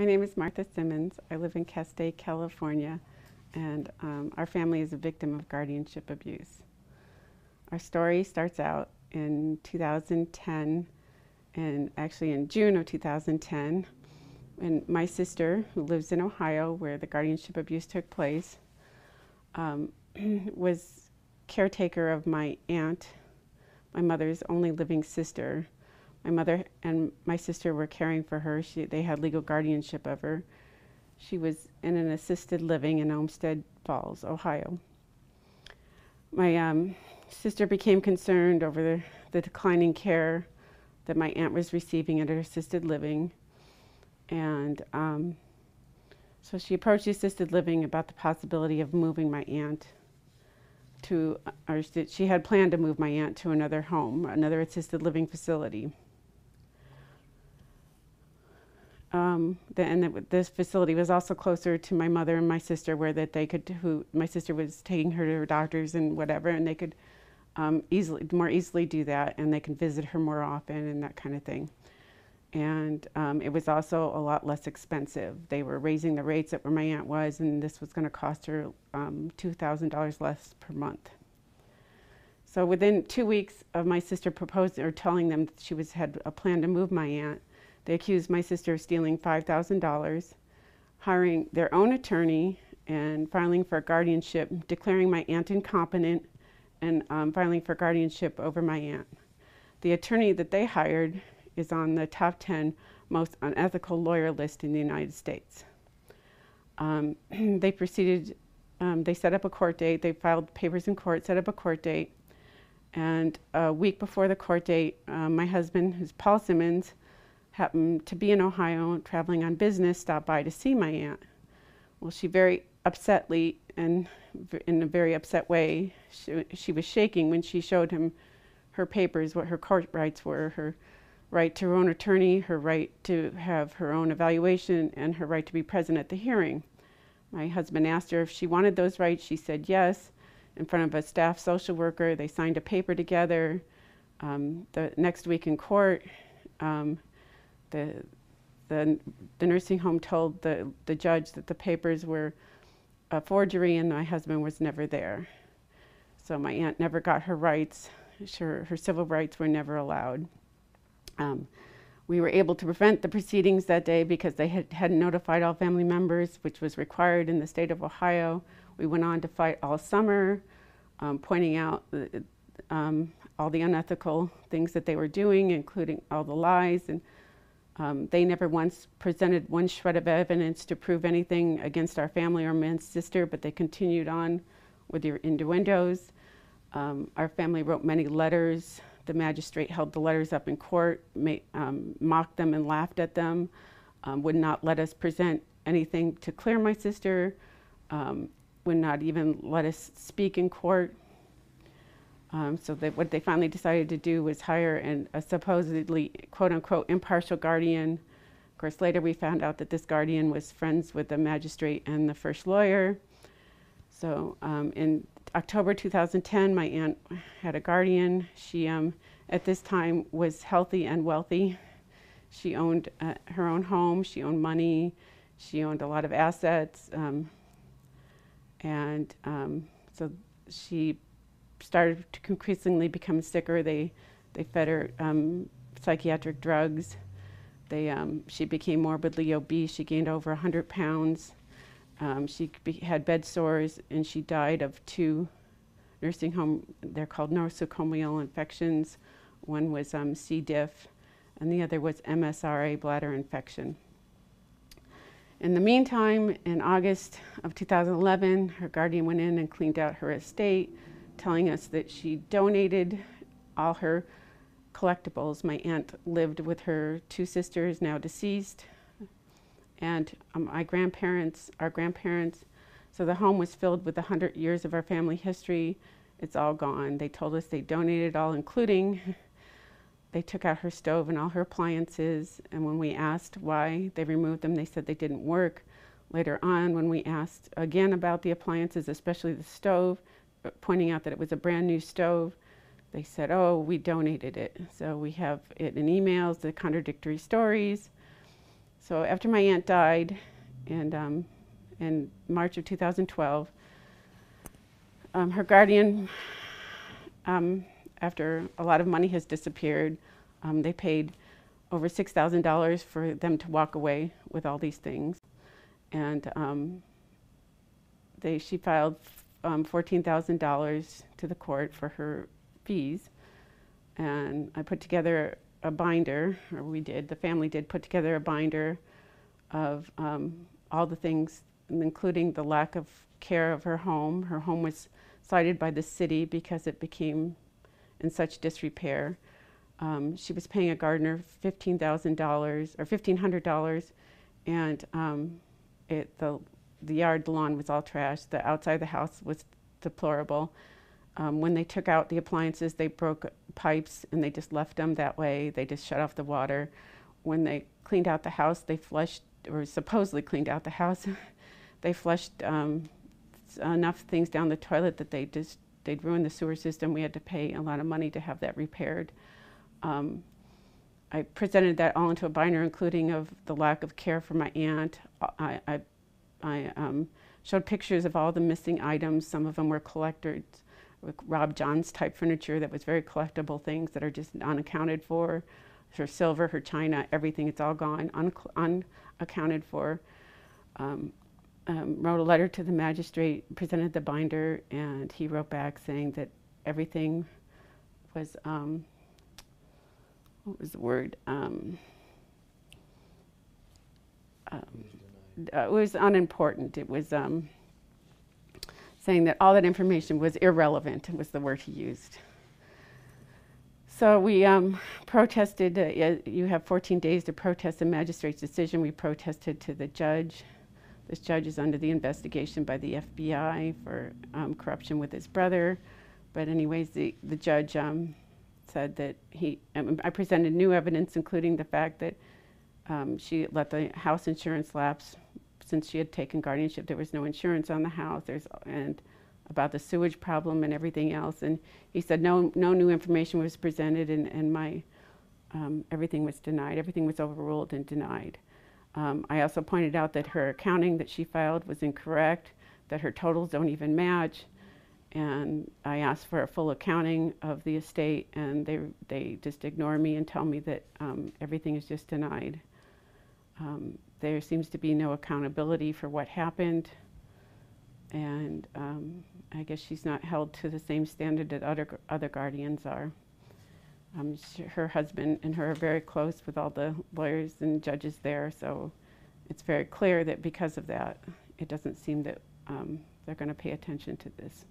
My name is Martha Simmonds. I live in Castaic, California, and our family is a victim of guardianship abuse. Our story starts out in 2010, and actually in June of 2010, when my sister, who lives in Ohio, where the guardianship abuse took place, was caretaker of my aunt, my mother's only living sister. My mother and my sister were caring for her. They had legal guardianship of her. She was in an assisted living in Olmsted Falls, Ohio. My sister became concerned over the declining care that my aunt was receiving at her assisted living. And so she approached the assisted living about the possibility of moving my aunt to, or she had planned to move my aunt to another home, another assisted living facility. This facility was also closer to my mother and my sister, where that they could, my sister was taking her to her doctors and whatever, and they could more easily do that, and they can visit her more often and that kind of thing. And it was also a lot less expensive. They were raising the rates at where my aunt was, and this was going to cost her $2,000 less per month. So within 2 weeks of my sister proposing or telling them that she had a plan to move my aunt, they accused my sister of stealing $5,000, hiring their own attorney, and filing for guardianship, declaring my aunt incompetent, and filing for guardianship over my aunt. The attorney that they hired is on the top 10 most unethical lawyer list in the United States. They proceeded, they set up a court date, they filed papers in court, set up a court date, and a week before the court date, my husband, who's Paul Simmonds, happened to be in Ohio traveling on business, stopped by to see my aunt. Well, she very upsetly, and in a very upset way, she was shaking when she showed him her papers, what her court rights were, her right to her own attorney, her right to have her own evaluation, and her right to be present at the hearing. My husband asked her if she wanted those rights. She said yes. In front of a staff social worker, they signed a paper together. The next week in court, the nursing home told the judge that the papers were a forgery, and my husband was never there. So my aunt never got her rights. Her civil rights were never allowed. We were able to prevent the proceedings that day because they hadn't notified all family members, which was required in the state of Ohio. We went on to fight all summer, pointing out all the unethical things that they were doing, including all the lies. And they never once presented one shred of evidence to prove anything against our family or my sister, but they continued on with their innuendos. Our family wrote many letters. The magistrate held the letters up in court, mocked them and laughed at them, would not let us present anything to clear my sister, would not even let us speak in court. So what they finally decided to do was hire a supposedly, quote-unquote, impartial guardian. Of course, later we found out that this guardian was friends with the magistrate and the first lawyer. So in October 2010, my aunt had a guardian. She, at this time, was healthy and wealthy. She owned her own home. She owned money. She owned a lot of assets. So she started to increasingly become sicker. They fed her psychiatric drugs. She became morbidly obese. She gained over 100 pounds. She had bed sores, and she died of 2 nursing home, they're called nosocomial infections. One was C. diff, and the other was MSRA bladder infection. In the meantime, in August of 2011, her guardian went in and cleaned out her estate, telling us that she donated all her collectibles. My aunt lived with her 2 sisters, now deceased, and our grandparents. So the home was filled with 100 years of our family history. It's all gone. They told us they donated all, including they took out her stove and all her appliances. And when we asked why they removed them, they said they didn't work. Later on, when we asked again about the appliances, especially the stove, pointing out that it was a brand new stove, they said, oh, we donated it. So we have it in emails, the contradictory stories. So after my aunt died in March of 2012, her guardian, after a lot of money has disappeared, they paid over $6,000 for them to walk away with all these things. And she filed $14,000 to the court for her fees. And I put together a binder, or we did, the family did put together a binder of all the things, including the lack of care of her home. Her home was cited by the city because it became in such disrepair. She was paying a gardener $15,000 or $1,500, and the yard, the lawn was all trashed. The outside of the house was deplorable. When they took out the appliances, they broke pipes and they just left them that way. They just shut off the water. When they cleaned out the house, they flushed, or supposedly cleaned out the house, they flushed enough things down the toilet that they'd ruined the sewer system. We had to pay a lot of money to have that repaired. I presented that all into a binder, including of the lack of care for my aunt. I showed pictures of all the missing items. Some of them were collectors, Rob John's type furniture that was very collectible things that are just unaccounted for. Her silver, her china, everything, it's all gone, unaccounted for. Wrote a letter to the magistrate, presented the binder, and he wrote back saying that everything was, what was the word? It was unimportant. It was saying that all that information was irrelevant, was the word he used. So we protested. You have 14 days to protest the magistrate's decision. We protested to the judge. This judge is under the investigation by the FBI for corruption with his brother. But anyways, the judge said that I presented new evidence, including the fact that she let the house insurance lapse since she had taken guardianship. There was no insurance on the house. And about the sewage problem and everything else. And he said no new information was presented, and my everything was denied. Everything was overruled and denied. I also pointed out that her accounting that she filed was incorrect, that her totals don't even match. And I asked for a full accounting of the estate, and they just ignore me and tell me that everything is just denied. There seems to be no accountability for what happened, and I guess she's not held to the same standard that other guardians are. Her husband and her are very close with all the lawyers and judges there, so it's very clear that because of that, it doesn't seem that they're going to pay attention to this.